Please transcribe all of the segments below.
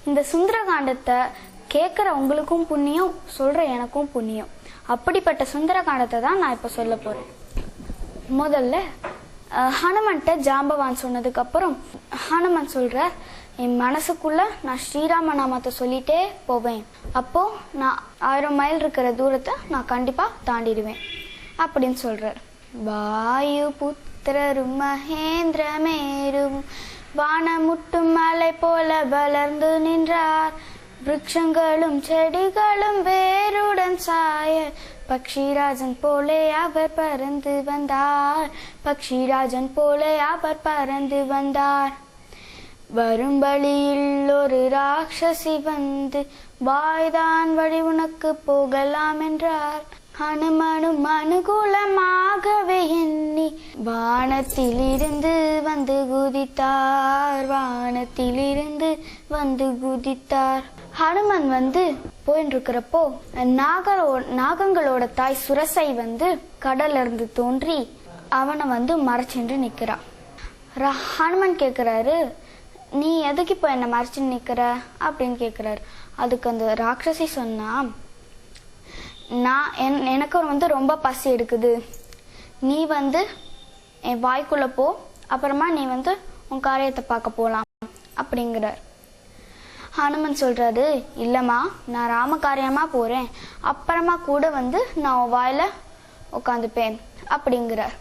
இந்த சுந்தரகாண்டத்தை கேட்குற உங்களுக்கும் புண்ணியம், சொல்ற எனக்கும் புண்ணியம். அப்படிப்பட்ட சுந்தரகாண்டத்தை தான் நான் இப்போ சொல்ல போறேன். முதல்ல ஹனுமன்ட்ட ஜாம்பவான் சொன்னதுக்கு அப்புறம் ஹனுமன் சொல்ற, என் மனசுக்குள்ள நான் ஸ்ரீராம நாமத்தை சொல்லிட்டே போவேன். அப்போ நான் 1000 மைல் இருக்கிற தூரத்தை நான் கண்டிப்பா தாண்டிடுவேன் அப்படின்னு சொல்றார். வாயு புத்திரரும் மகேந்திரமேரும் வானமுட்டும் மலை போல வளர்ந்து நின்றார். விருட்சங்களும் செடிகளும் வேருடன் சாய பக்ஷிராஜன் போலே அவர் பறந்து வந்தார். பக்ஷிராஜன் போலே அவர் பறந்து வந்தார். வரும் வழியில் ஒரு ராட்சசி வந்து வாய்தான் வழி உனக்கு போகலாம் என்றார். ஹனுமனும் அனுகூலமாகவே எண்ணி வானத்திலிருந்து வந்து குதித்தார். வானத்திலிருந்து வந்து குதித்தார். ஹனுமன் வந்து போயிட்டு இருக்கிறப்போ நாகங்களோட தாய் சுரசை வந்து கடல்ல இருந்து தோன்றி அவனை வந்து மறைச்சென்று நிக்கிறான். ஹனுமன் கேக்குறாரு, நீ எதுக்கு இப்போ என்ன மறைச்சு நிக்கிற அப்படின்னு கேக்குறாரு. அதுக்கு அந்த ராட்சசி சொன்னா, எனக்கு வந்து ரொம்ப பசி எடுக்குது, நீ வந்து என் வாய்க்குள்ள போ, அப்புறமா நீ வந்து உன் காரியத்தை பார்க்க போலாம் அப்படிங்கிறார். ஹனுமன் சொல்றாரு, இல்லம்மா, நான் ராம காரியமா போறேன், அப்புறமா கூட வந்து நான் உன் வாயில உட்காந்துப்பேன் அப்படிங்கிறார்.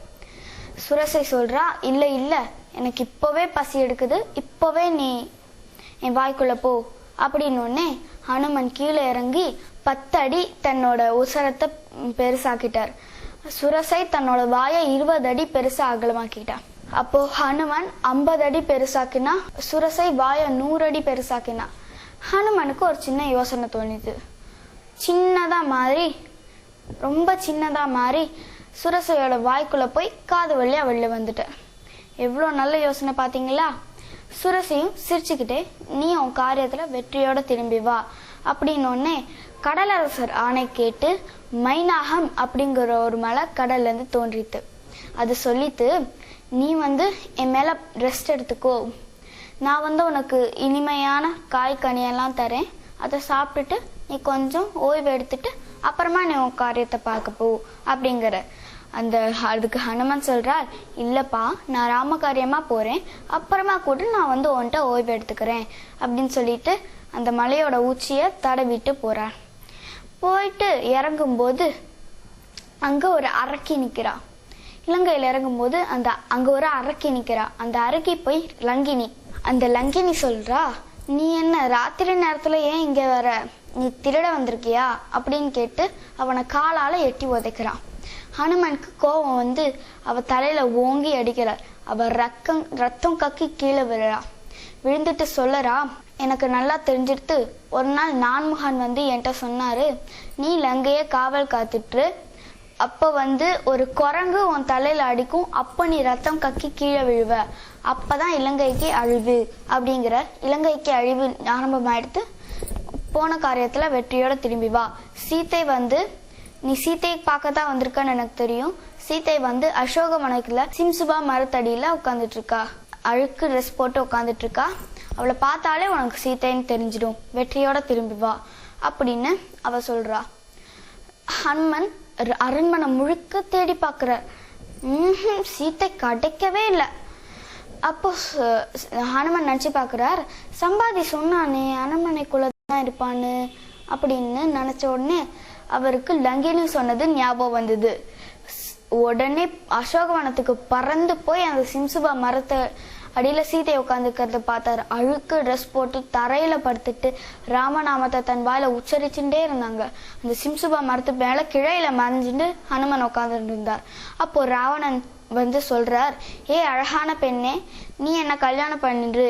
சுரசை சொல்றா, இல்ல இல்ல, எனக்கு இப்பவே பசி எடுக்குது, இப்பவே நீ என் வாய்க்குள்ள போ அப்படின்னு ஹனுமன் கீழே இறங்கி 10 அடி தன்னோட உசரத்தை பெருசாக்கிட்டார். சுரசை தன்னோட வாயை 20 அடி பெருசா அகலமாக்கிட்டார். அப்போ ஹனுமன் 50 அடி பெருசாக்கினா, சுரசை வாயை 100 அடி பெருசாக்கினா. ஹனுமனுக்கு ஒரு சின்ன யோசனை தோணிது. சின்னதா மாறி, ரொம்ப சின்னதா மாறி சுரசையோட வாய்க்குள்ள போய் காது வழியா வெளில வந்துட்டார். எவ்வளோ நல்ல யோசனை பாத்தீங்களா? சுரசையும் சிரிச்சுக்கிட்டே, நீ உன் காரியத்துல வெற்றியோட திரும்பி வா அப்படின்னு கடலரசர் ஆணை கேட்டு மைனாகம் அப்படிங்கிற ஒரு மலை கடல்ல இருந்து தோன்றித்து. அது சொல்லிட்டு, நீ வந்து என் மேல ரெஸ்ட் எடுத்துக்கோ, நான் வந்து உனக்கு இனிமையான காய் கனியெல்லாம் தரேன், அதை சாப்பிட்டுட்டு நீ கொஞ்சம் ஓய்வு எடுத்துட்டு அப்புறமா நீ உன் காரியத்தை பார்க்க போ அப்படிங்கிற. அதுக்கு ஹனுமன் சொல்றார், இல்லப்பா, நான் ராம காரியமா போறேன், அப்புறமா கூட நான் வந்து உன்கிட்ட ஓய்வு எடுத்துக்கிறேன் அப்படின்னு சொல்லிட்டு அந்த மலையோட உச்சிய தடவிட்டு போறார். போயிட்டு இறங்கும்போது அங்க ஒரு அரக்கி நிக்கிறா. இலங்கையில இறங்கும்போது அங்க ஒரு அரக்கி நிக்கிறா. அந்த அரக்கி போய் லங்கினி. அந்த லங்கினி சொல்றா, நீ என்ன ராத்திரி நேரத்துல ஏன் இங்க வர, நீ திருட வந்திருக்கியா அப்படின்னு கேட்டு அவனை காலால எட்டி உதைக்கிறான். ஹனுமனுக்கு கோபம் வந்து அவ தலையில ஓங்கி அடிக்கிறார். அவ ரத்தம் கக்கி கீழே விழுறா. விழுந்துட்டு சொல்லறா, எனக்கு நல்லா தெரிஞ்சிடுத்து, ஒரு நாள் நான்முகன் வந்து என்கிட்ட சொன்னாரு, நீ லங்கைய காவல் காத்துட்டு அப்ப வந்து ஒரு குரங்கு உன் தலையில அடிக்கும், அப்ப நீ ரத்தம் கக்கி கீழே விழுவ, அப்பதான் இலங்கைக்கு அழிவு அப்படிங்கிற. இலங்கைக்கு அழிவு ஆரம்பமாயிடுத்து, போன காரியத்துல வெற்றியோட திரும்பி வா. சீத்தை வந்து, நீ சீத்தையை பார்க்கத்தான் வந்திருக்கன்னு எனக்கு தெரியும், சீத்தை வந்து அசோக வனத்துல சிம்சுபா மரத்தடியில உட்காந்துட்டு இருக்கா, அழுக்கு ட்ரெஸ் போட்டு உட்காந்துட்டு இருக்கா, அவளை பார்த்தாலே உனக்கு சீத்தைன்னு தெரிஞ்சிடும், வெற்றியோட திரும்பி வா அப்படின்னு அவ சொல்றா. ஹனுமன் அரண்மனை முழுக்க தேடி பாக்குற, சீத்தை கிடைக்கவே இல்லை. அப்போ ஹனுமன் நினைச்சு பாக்குறார், சம்பாதி சொன்னானே அரண்மனைக்குள்ளதான் இருப்பான்னு அப்படின்னு நினைச்ச உடனே அவருக்கு லங்கினி சொன்னது ஞாபகம் வந்தது. உடனே அசோகவனத்துக்கு பறந்து போய் அந்த சிம்சுபா மரத்தை அடியில சீதையை உட்காந்துக்கிறத பார்த்தாரு. அழுக்கு ட்ரெஸ் போட்டு தரையில படுத்துட்டு ராமநாமத்தை தன் வாயில உச்சரிச்சுட்டே இருந்தாங்க. அந்த சிம்சுபா மரத்து மேல கிளையில மறைஞ்சுட்டு ஹனுமன் உட்காந்துட்டு இருந்தார். அப்போ ராவணன் வந்து சொல்றார், ஏ அழகான பெண்ணே, நீ என்ன கல்யாணம் பண்ணிடு,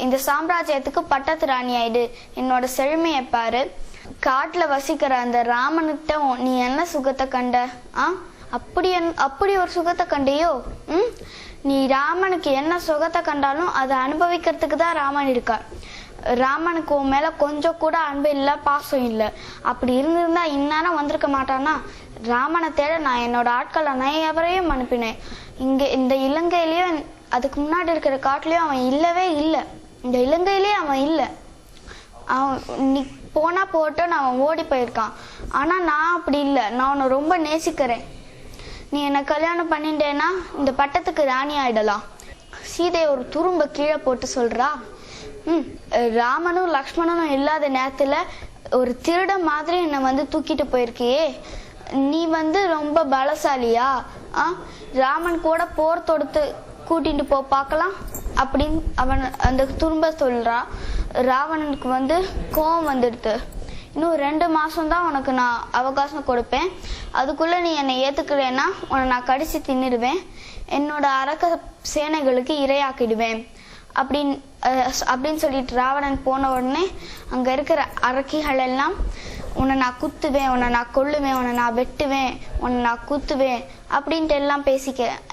இந்த சாம்ராஜ்யத்துக்கு பட்டத்து ராணி ஆயிடு, என்னோட செழுமையை பாரு, காட்டுல வசிக்கிற அந்த ராமனுட்ட நீ என்ன சுகத்தை கண்ட, அப்படி ஒரு சுகத்தை கண்டியோ, நீ ராமனுக்கு என்ன சுகத்தை கண்டாலும் அதை அனுபவிக்கிறதுக்கு தான் ராமன் இருக்கார். ராமனுக்கு உன் மேல கொஞ்சம் கூட அன்பு இல்ல, பாசம் இல்ல. அப்படி இருந்திருந்தா இந்நேரம் வந்திருக்க மாட்டானா? ராமனை தேட நான் என்னோட ஆட்களை நிறையவரையும் அனுப்பினேன். இந்த இலங்கையிலயும் அதுக்கு முன்னாடி இருக்கிற காட்டுலயும் அவன் இல்லவே இல்லை, இந்த இலங்கையிலயே அவன் இல்லை நீ போனா போட்டோன்னு அவன் ஓடி போயிருக்கான். ஆனா நான் அப்படி இல்லை, நான் உன்னை ரொம்ப நேசிக்கிறேன். நீ என்னை கல்யாணம் பண்ணிட்டேன்னா இந்த பட்டத்துக்கு ராணி ஆயிடலாம். சீதையை ஒரு துரும்ப கீழே போட்டு சொல்றா, ராமனும் லக்ஷ்மணனும் இல்லாத நேரத்துல ஒரு திருட மாதிரி என்னை தூக்கிட்டு போயிருக்கியே, நீ ரொம்ப பலசாலியா? ராமன் கூட போர் தொடுத்து கூட்டிட்டு போ பார்க்கலாம் அப்படின்னு அவன் அந்த துரும்ப சொல்றா. ராவணனுக்கு கோபம் வந்துடுது. இன்னும் 2 மாசம் தான் உனக்கு நான் அவகாசம் கொடுப்பேன். அதுக்குள்ள நீ என்னை ஏத்துக்கலைன்னா உன்னை நான் கடிச்சு தின்னுடுவேன், என்னோட அரக்க சேனைகளுக்கு இரையாக்கிடுவேன் அப்படின்னு சொல்லிட்டு ராவணன் போன உடனே அங்க இருக்கிற அரக்கிகள் எல்லாம் உன்னை நான் குத்துவேன், உன்னை நான் கொல்லுவேன், உன்னை நான் வெட்டுவேன், உன்னை நான் குத்துவேன் அப்படின்ட்டு எல்லாம்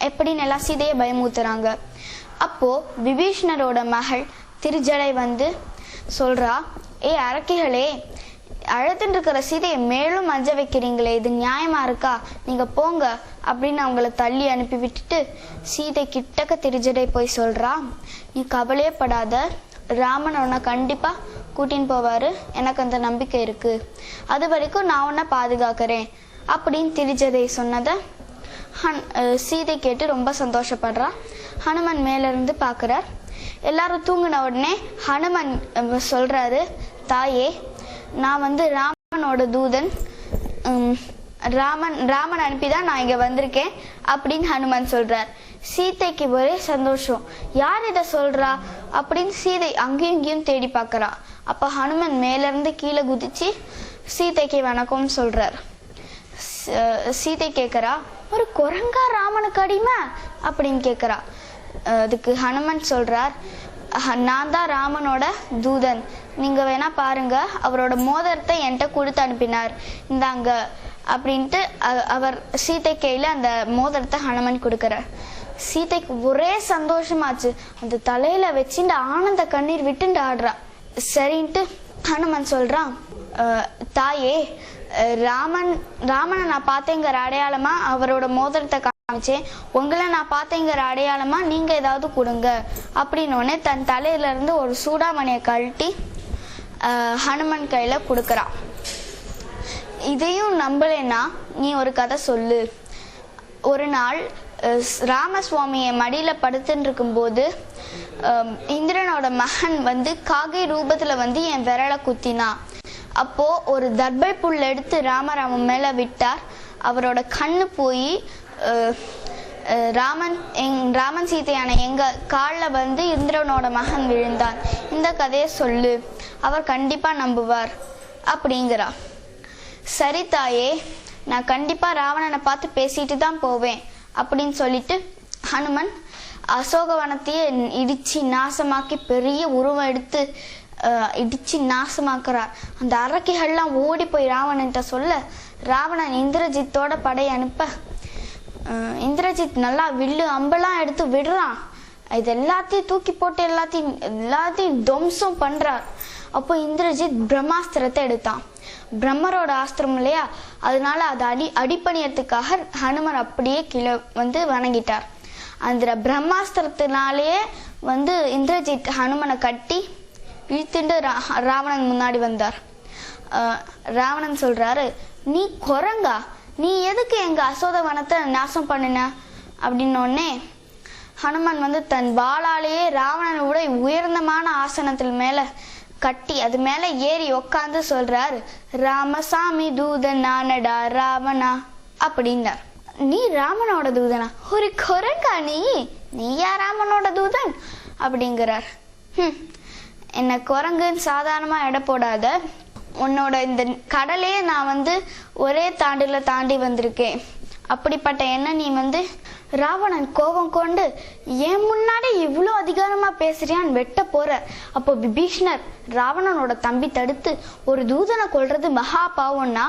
எப்படின்னு எல்லாம் சீதையை பயமுறுத்துறாங்க. அப்போ விபீஷ்ணரோட மகள் திருஜடை சொல்றா, அரக்கிகளே, அழைத்துட்டு இருக்கிற சீதையை மேலும் அஞ்ச வைக்கிறீங்களே, இது நியாயமா இருக்கா? நீங்க போங்க அப்படின்னு அவங்கள தள்ளி அனுப்பி விட்டுட்டு சீதை கிட்டக்க திருஜடை போய் சொல்றா, நீ கவலையே படாத, ராமன் உன்னை கண்டிப்பா கூட்டின்னு போவாரு, எனக்கு அந்த நம்பிக்கை இருக்கு, அது வரைக்கும் நான் உன்னை பாதுகாக்கிறேன் அப்படின்னு திருஜடை சொன்னதை சீதை கேட்டு ரொம்ப சந்தோஷப்படுறா. ஹனுமன் மேல இருந்து பாக்குறார். எல்லாரும் தூங்கின உடனே ஹனுமன் சொல்றாரு, தாயே, நான் ராமனோட தூதன், ராமன் அனுப்பிதான் நான் இங்க வந்திருக்கேன் அப்படின்னு ஹனுமன் சொல்றார். சீதைக்கு ஒரே சந்தோஷம், யார் இதை சொல்றா அப்படின்னு சீதை அங்கேயும் இங்கேயும் தேடி பார்க்கறா. அப்ப ஹனுமன் மேல இருந்து கீழே குதிச்சு சீதைக்கு வணக்கம் சொல்றார். சீதை கேக்குறா, ஒரு குரங்கா ராமனுக்கு அடிமை அப்படின்னு கேக்குறா. அதுக்கு ஹனுமன் சொல்றார், நான் தான் ராமனோட தூதன், நீங்க வேணா பாருங்க, அவரோட மோதிரத்தை என்கிட்ட கொடுத்து அனுப்பினார், இந்தாங்க அப்படின்ட்டு அவர் சீதை கையில அந்த மோதிரத்தை ஹனுமன் கொடுக்கிறார். சீதைக்கு ஒரே சந்தோஷமாச்சு, அந்த தலையில வச்சுட்டு ஆனந்த கண்ணீர் விட்டுண்டு ஆடுறா. சரின்ட்டு ஹனுமன் சொல்றான், தாயே, ராமனை நான் பார்த்தேங்கிற அடையாளமா அவரோட மோதிரத்தை காமிச்சேன், உங்களை நான் பார்த்தேங்கிற அடையாளமா நீங்க ஏதாவது கொடுங்க அப்படின்னு தன் தலையில இருந்து ஒரு சூடாமணியை கழட்டி ஹனுமன் கையில கொடுக்கறான். இதையும் நம்பலைன்னா நீ ஒரு கதை சொல்லு. ஒரு நாள் ராமசுவாமியை மடியில படுத்துட்டு இருக்கும் போது இந்திரனோட மகன் காகை ரூபத்துல என் விரலை குத்தினா. அப்போ ஒரு தர்பை புல் எடுத்து ராமன் மேல விட்டார். அவரோட கண்ணு போய் ராமன் சீதையான எங்க காலில் இந்திரனோட மகன் விழுந்தான், இந்த கதையை சொல்லு, அவர் கண்டிப்பா நம்புவார் அப்படிங்கிறா. சரி தாயே, நான் கண்டிப்பா ராவணனை பார்த்து பேசிட்டு தான் போவேன் அப்படின்னு சொல்லிட்டு ஹனுமன் அசோகவனத்தையே இடிச்சு நாசமாக்கி பெரிய உருவம் எடுத்து இடிச்சு நாசமாக்குறார். அந்த அரக்கிகள்லாம் ஓடி போய் ராவணன்ட்ட சொல்ல, ராவணன் இந்திரஜித்தோட படை அனுப்ப இந்திரஜித் நல்லா வில்லு அம்பெல்லாம் எடுத்து விடுறான். இது எல்லாத்தையும் தூக்கி போட்டு எல்லாத்தையும் துவம்சம் பண்றார். அப்போ இந்திரஜித் பிரம்மாஸ்திரத்தை எடுத்தான். பிரம்மரோட ஆஸ்திரம் இல்லையா, அதனால அதை அடிப்பணியத்துக்காக ஹனுமன் அப்படியே கீழே வணங்கிட்டார். அந்த பிரம்மாஸ்திரத்தினாலேயே இந்திரஜித் ஹனுமனை கட்டி இழுத்துட்டு ராவணன் முன்னாடி வந்தார். ராவணன் சொல்றாரு, நீ குரங்கா, நீ எதுக்கு எங்க அசோகவனத்தை நாசம் பண்ணின அப்படின்னோடனே ஹனுமன் தன் வாளாலேயே ராவணனை விட உயர்ந்தமான ஆசனத்தில் மேல கட்டி அது மேல ஏறி உக்காந்து சொல்றாரு, ராமசாமி தூதன் நானடா ராவணா அப்படின்னார். நீ ராமனோட தூதனா? ஒரு குரங்கா நீயா ராமனோட தூதன் அப்படிங்கிறார். என்ன குரங்குன்னு சாதாரணமா எடை போடாத, உன்னோட இந்த கடலையே நான் ஒரே தாண்டில தாண்டி வந்திருக்கேன். அப்படிப்பட்ட என்ன நீ ராவணன் கோபம் கொண்டு ஏன் முன்னாடி இவ்வளவு அதிகாரமா பேசுறியான்னு வெட்ட போற. அப்போ விபீஷ்ணர் ராவணனோட தம்பி தடுத்து, ஒரு தூதனை கொல்றது மகா பாவம்னா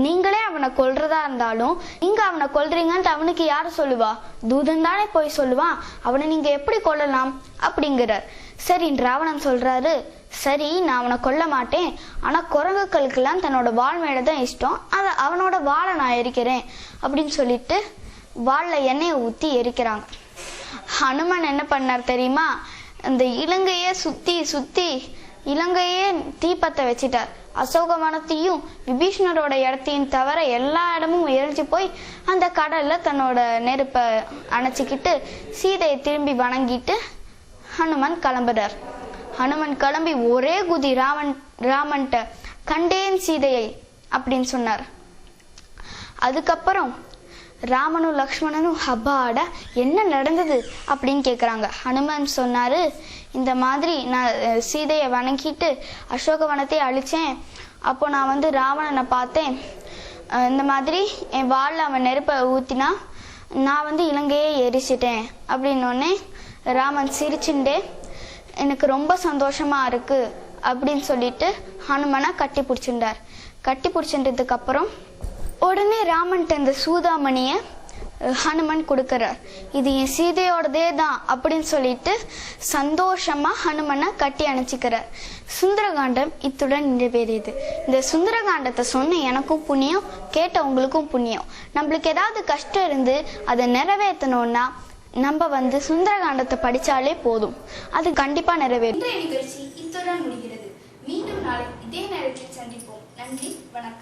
நீங்களே அவனை கொல்றதா இருந்தாலும் நீங்க அவனை கொல்றீங்கன்ட்டு அவனுக்கு யாரு சொல்லுவா? தூதன் தானே போய் சொல்லுவான், அவனை நீங்க எப்படி கொல்லலாம் அப்படிங்கிறார். சரி, ராவணன் சொல்றாரு, சரி நான் அவனை கொல்ல மாட்டேன், ஆனா குரங்குகளுக்கெல்லாம் தன்னோட வாள் மேலதான் இஷ்டம், அவனோட வாளை நான் எரிக்கிறேன் அப்படின்னு சொல்லிட்டு வாள்ல எண்ணெயை ஊத்தி எரிக்கிறாங்க. ஹனுமன் என்ன பண்ணார் தெரியுமா? அந்த இலங்கைய சுத்தி சுத்தி இலங்கையே தீப்பத்த வச்சிட்டார். அசோகவனத்தையும் விபீஷ்ணரோட இடத்தையும் தவிர எல்லா இடமும் எரிஞ்சு போய் அந்த கடல்ல தன்னோட நெருப்பை அணைச்சிக்கிட்டு சீதையை திரும்பி வணங்கிட்டு ஹனுமன் கிளம்புறார். ஹனுமன் கிளம்பி ஒரே குதி ராமன்ட்ட கண்டேன் சீதையை அப்படின்னு சொன்னார். அதுக்கப்புறம் ராமனும் லக்ஷ்மணனும் அப்பாடா என்ன நடந்தது அப்படின்னு கேக்குறாங்க. ஹனுமன் சொன்னாரு, இந்த மாதிரி நான் சீதையை வணங்கிட்டு அசோகவனத்தை அழிச்சேன். அப்போ நான் ராவணனை பார்த்தேன். இந்த மாதிரி என் வாள்ல அவன் நெருப்பை ஊத்தினா நான் இலங்கையே எரிச்சிட்டேன் அப்படின்னோடனே ராமன் சிரிச்சுண்டே எனக்கு ரொம்ப சந்தோஷமா இருக்கு அப்படின்னு சொல்லிட்டு ஹனுமனை கட்டி பிடிச்சிட்டார். கட்டி பிடிச்சிட்டதுக்கு அப்புறம் உடனே ராமன்ட்ட அந்த சூதாமணிய ஹனுமன் கொடுக்கிறார். இது என் சீதையோடதே தான் அப்படின்னு சொல்லிட்டு சந்தோஷமா ஹனுமனை கட்டி அணைச்சிக்கிறார். சுந்தரகாண்டம் இத்துடன் நிறைவேறியது. இந்த சுந்தரகாண்டத்தை சொன்ன எனக்கும் புண்ணியம், கேட்ட உங்களுக்கும் புண்ணியம். நம்மளுக்கு ஏதாவது கஷ்டம் இருந்து அதை நிறைவேற்றணும்னா நம்ம சுந்தரகாண்டத்தை படிச்சாலே போதும், அது கண்டிப்பா நிறைவேறும். இன்றைய நிகழ்ச்சி இத்துடன் முடிகிறது. மீண்டும் நாளை இதே நேரத்தில் சந்திப்போம். நன்றி, வணக்கம்.